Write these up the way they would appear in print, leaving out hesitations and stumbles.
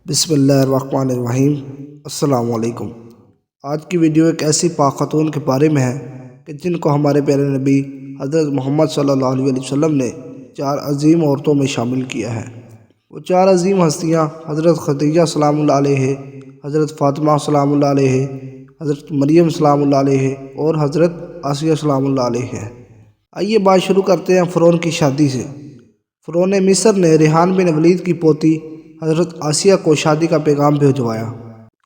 بسم اللہ الرحمن الرحیم۔ السلام علیکم۔ آج کی ویڈیو ایک ایسی پاک خاتون کے بارے میں ہے کہ جن کو ہمارے پیارے نبی حضرت محمد صلی اللہ علیہ وسلم نے 4 عظیم عورتوں میں شامل کیا ہے۔ وہ 4 عظیم ہستیاں حضرت خدیجہ سلام اللہ علیہ، حضرت فاطمہ سلام اللہ علیہ، حضرت مریم سلام اللہ علیہ اور حضرت آسیہ سلام اللہ علیہ ہیں۔ آئیے بات شروع کرتے ہیں فرعون کی شادی سے۔ فرعون مصر نے ریحان بن ولید کی پوتی حضرت آسیہ کو شادی کا پیغام بھجوایا۔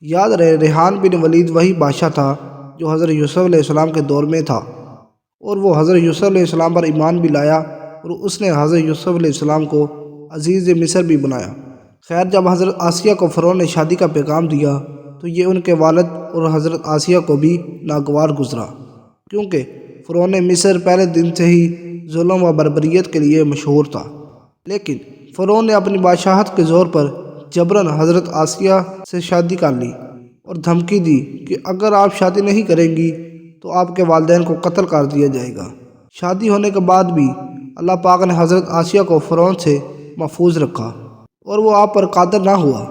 یاد رہے ریحان بن ولید وہی بادشاہ تھا جو حضرت یوسف علیہ السلام کے دور میں تھا، اور وہ حضرت یوسف علیہ السلام پر ایمان بھی لایا اور اس نے حضرت یوسف علیہ السلام کو عزیز مصر بھی بنایا۔ خیر، جب حضرت آسیہ کو فرعون نے شادی کا پیغام دیا تو یہ ان کے والد اور حضرت آسیہ کو بھی ناگوار گزرا، کیونکہ فرعون مصر پہلے دن سے ہی ظلم و بربریت کے لیے مشہور تھا۔ لیکن فرعون نے اپنی بادشاہت کے زور پر جبراً حضرت آسیہ سے شادی کر لی اور دھمکی دی کہ اگر آپ شادی نہیں کریں گی تو آپ کے والدین کو قتل کر دیا جائے گا۔ شادی ہونے کے بعد بھی اللہ پاک نے حضرت آسیہ کو فرعون سے محفوظ رکھا اور وہ آپ پر قادر نہ ہوا۔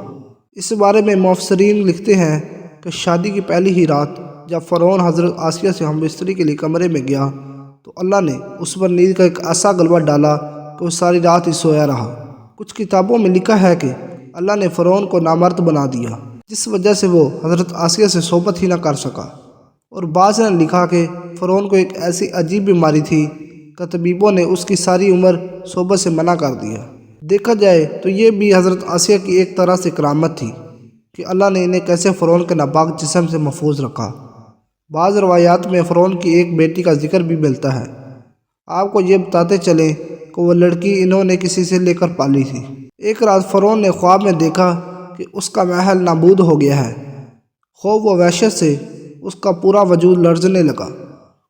اس بارے میں مفسرین لکھتے ہیں کہ شادی کی پہلی ہی رات جب فرعون حضرت آسیہ سے ہم بستری کے لیے کمرے میں گیا تو اللہ نے اس پر نیند کا ایک ایسا غلبہ ڈالا کہ وہ ساری رات ہی سویا رہا۔ کچھ کتابوں میں لکھا ہے کہ اللہ نے فرعون کو نامرد بنا دیا، جس وجہ سے وہ حضرت آسیہ سے صحبت ہی نہ کر سکا، اور بعض نے لکھا کہ فرعون کو ایک ایسی عجیب بیماری تھی کہ طبیبوں نے اس کی ساری عمر صحبت سے منع کر دیا۔ دیکھا جائے تو یہ بھی حضرت آسیہ کی ایک طرح سے کرامت تھی کہ اللہ نے انہیں کیسے فرعون کے ناپاک جسم سے محفوظ رکھا۔ بعض روایات میں فرعون کی ایک بیٹی کا ذکر بھی ملتا ہے۔ آپ کو یہ بتاتے چلیں کہ وہ لڑکی انہوں نے کسی سے لے کر پالی تھی۔ ایک رات فرعون نے خواب میں دیکھا کہ اس کا محل نابود ہو گیا ہے۔ خوف و وحشت سے اس کا پورا وجود لرزنے لگا۔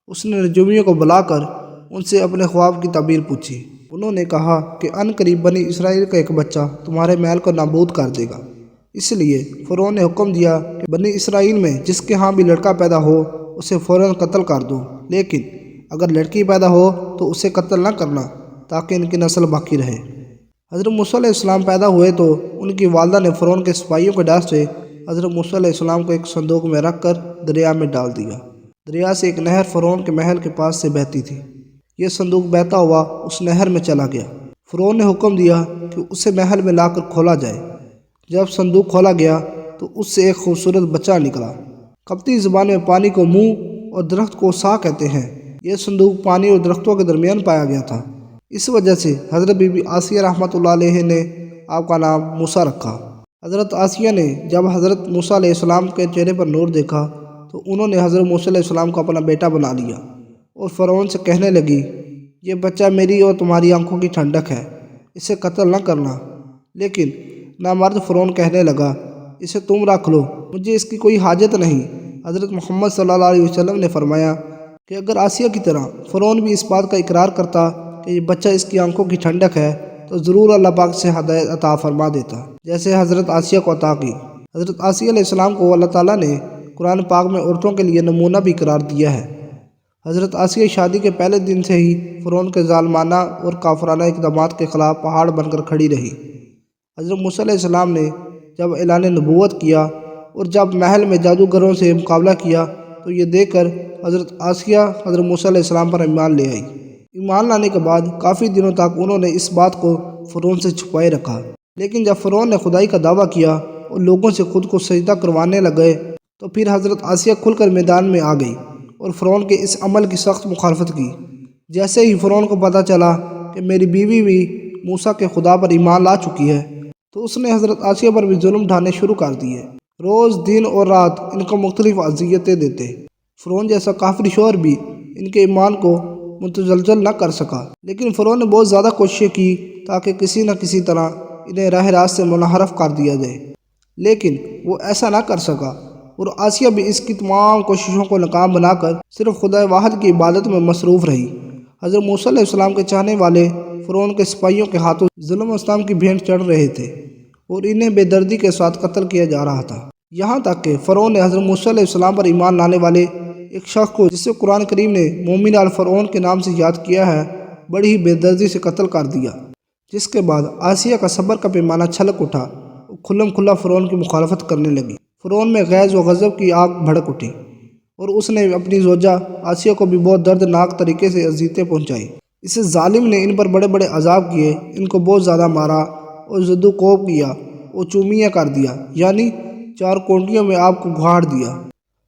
اس نے نجومیوں کو بلا کر ان سے اپنے خواب کی تعبیر پوچھی۔ انہوں نے کہا کہ ان قریب بنی اسرائیل کا ایک بچہ تمہارے محل کو نابود کر دے گا۔ اس لیے فرعون نے حکم دیا کہ بنی اسرائیل میں جس کے ہاں بھی لڑکا پیدا ہو اسے فوراً قتل کر دو، لیکن اگر لڑکی پیدا ہو تو اسے قتل نہ کرنا تاکہ ان کی نسل باقی رہے۔ حضرت موسیٰ علیہ السلام پیدا ہوئے تو ان کی والدہ نے فرعون کے سپاہیوں کے ڈر سے حضرت موسیٰ علیہ السلام کو ایک صندوق میں رکھ کر دریا میں ڈال دیا۔ دریا سے ایک نہر فرعون کے محل کے پاس سے بہتی تھی۔ یہ صندوق بہتا ہوا اس نہر میں چلا گیا۔ فرعون نے حکم دیا کہ اسے محل میں لا کر کھولا جائے۔ جب صندوق کھولا گیا تو اس سے ایک خوبصورت بچہ نکلا۔ قبطی زبان میں پانی کو منہ اور درخت کو سا کہتے ہیں۔ یہ صندوق پانی اور درختوں کے درمیان پایا گیا تھا۔ اس وجہ سے حضرت بی بی آسیہ رحمۃ اللہ علیہ نے آپ کا نام موسیٰ رکھا۔ حضرت آسیہ نے جب حضرت موسیٰ علیہ السلام کے چہرے پر نور دیکھا تو انہوں نے حضرت موسیٰ علیہ السلام کو اپنا بیٹا بنا لیا اور فرعون سے کہنے لگی، یہ بچہ میری اور تمہاری آنکھوں کی ٹھنڈک ہے، اسے قتل نہ کرنا۔ لیکن نامرد فرعون کہنے لگا، اسے تم رکھ لو، مجھے اس کی کوئی حاجت نہیں۔ حضرت محمد صلی اللہ علیہ وسلم نے فرمایا کہ اگر آسیہ کی طرح فرعون بھی اس بات کا اقرار کرتا کہ یہ بچہ اس کی آنکھوں کی ٹھنڈک ہے تو ضرور اللہ پاک سے ہدایت عطا فرما دیتا، جیسے حضرت آسیہ کو عطا کی۔ حضرت آسیہ علیہ السلام کو اللہ تعالیٰ نے قرآن پاک میں عورتوں کے لیے نمونہ بھی قرار دیا ہے۔ حضرت آسیہ شادی کے پہلے دن سے ہی فرعون کے ظالمانہ اور کافرانہ اقدامات کے خلاف پہاڑ بن کر کھڑی رہی۔ حضرت موسیٰ علیہ السلام نے جب اعلان نبوت کیا اور جب محل میں جادوگروں سے مقابلہ کیا تو یہ دیکھ کر حضرت آسیہ حضرت موسیٰ علیہ السلام پر ایمان لے آئی۔ ایمان لانے کے بعد کافی دنوں تک انہوں نے اس بات کو فرعون سے چھپائے رکھا، لیکن جب فرعون نے خدائی کا دعویٰ کیا اور لوگوں سے خود کو سجدہ کروانے لگے تو پھر حضرت آسیہ کھل کر میدان میں آ گئی اور فرعون کے اس عمل کی سخت مخالفت کی۔ جیسے ہی فرعون کو پتہ چلا کہ میری بیوی بھی موسیٰ کے خدا پر ایمان لا چکی ہے تو اس نے حضرت آسیہ پر بھی ظلم ڈھانے شروع کر دیے۔ روز دن اور رات ان کو مختلف اذیتیں دیتے۔ فرعون جیسا کافر شوہر بھی ان کے ایمان کو متزلزل نہ کر سکا، لیکن فرعون نے بہت زیادہ کوششیں کی تاکہ کسی نہ کسی طرح انہیں راہ راست سے منحرف کر دیا جائے، لیکن وہ ایسا نہ کر سکا اور آسیہ بھی اس کی تمام کوششوں کو ناکام بنا کر صرف خدا واحد کی عبادت میں مصروف رہی۔ حضرت موسیٰ علیہ السلام کے چاہنے والے فرعون کے سپاہیوں کے ہاتھوں ظلم و ستم کی بھینٹ چڑھ رہے تھے اور انہیں بے دردی کے ساتھ قتل کیا جا رہا تھا، یہاں تک کہ فرعون نے حضرت موسیٰ علیہ السلام پر ایمان لانے والے ایک شخص کو، جسے قرآن کریم نے مومن آل فرعون کے نام سے یاد کیا ہے، بڑی ہی بے دردی سے قتل کر دیا، جس کے بعد آسیہ کا صبر کا پیمانہ چھلک اٹھا۔ وہ کھلم کھلا فرعون کی مخالفت کرنے لگی۔ فرعون میں غیظ و غضب کی آگ بھڑک اٹھی اور اس نے اپنی زوجہ آسیہ کو بھی بہت دردناک طریقے سے اذیتیں پہنچائی۔ اس ظالم نے ان پر بڑے بڑے عذاب کیے، ان کو بہت زیادہ مارا اور زد و کوب کیا اور چومیاں کر دیا، یعنی 4 کونٹیوں میں آپ کو گھاڑ دیا۔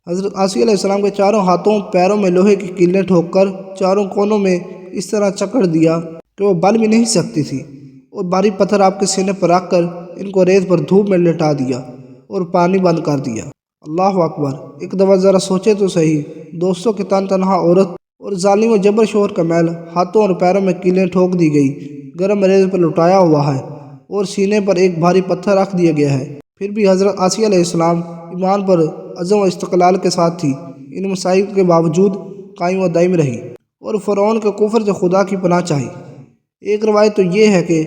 حضرت آسیہ علیہ السلام کے چاروں ہاتھوں پیروں میں لوہے کی کیلیں ٹھوک کر چاروں کونوں میں اس طرح چکڑ دیا کہ وہ بل بھی نہیں سکتی تھی، اور بھاری پتھر آپ کے سینے پر رکھ کر ان کو ریت پر دھوپ میں لٹا دیا اور پانی بند کر دیا۔ اللہ اکبر! ایک دفعہ ذرا سوچے تو صحیح، دوستوں کی تنہا عورت اور ظالم و جبر شوہر کا محل، ہاتھوں اور پیروں میں کیلیں ٹھوک دی گئی، گرم ریت پر لٹایا ہوا ہے اور سینے پر ایک بھاری پتھر رکھ دیا گیا ہے۔ پھر بھی حضرت آسیہ علیہ السلام ایمان پر عزم و استقلال کے ساتھ تھی، ان مصائب کے باوجود قائم و دائم رہی اور فرعون کے کفر سے خدا کی پناہ چاہی۔ ایک روایت تو یہ ہے کہ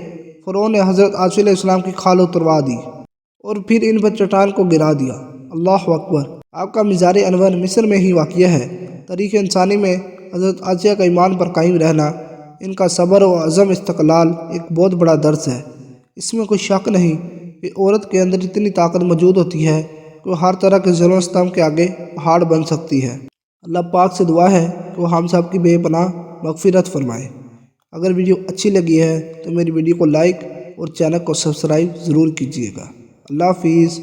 فرعون نے حضرت آسیہ علیہ السلام کی کھال اتروا دی اور پھر ان پر چٹان کو گرا دیا۔ اللہ اکبر! آپ کا مزار انور مصر میں ہی واقع ہے۔ تاریخ انسانی میں حضرت آسیہ کا ایمان پر قائم رہنا، ان کا صبر و عزم استقلال ایک بہت بڑا درس ہے۔ اس میں کوئی شک نہیں کہ عورت کے اندر اتنی طاقت موجود ہوتی ہے کہ وہ ہر طرح کے ظلم و ستم کے آگے پہاڑ بن سکتی ہے۔ اللہ پاک سے دعا ہے کہ وہ ہم سب کی بے پناہ مغفرت فرمائے۔ اگر ویڈیو اچھی لگی ہے تو میری ویڈیو کو لائک اور چینل کو سبسکرائب ضرور کیجیے گا۔ اللہ حافظ۔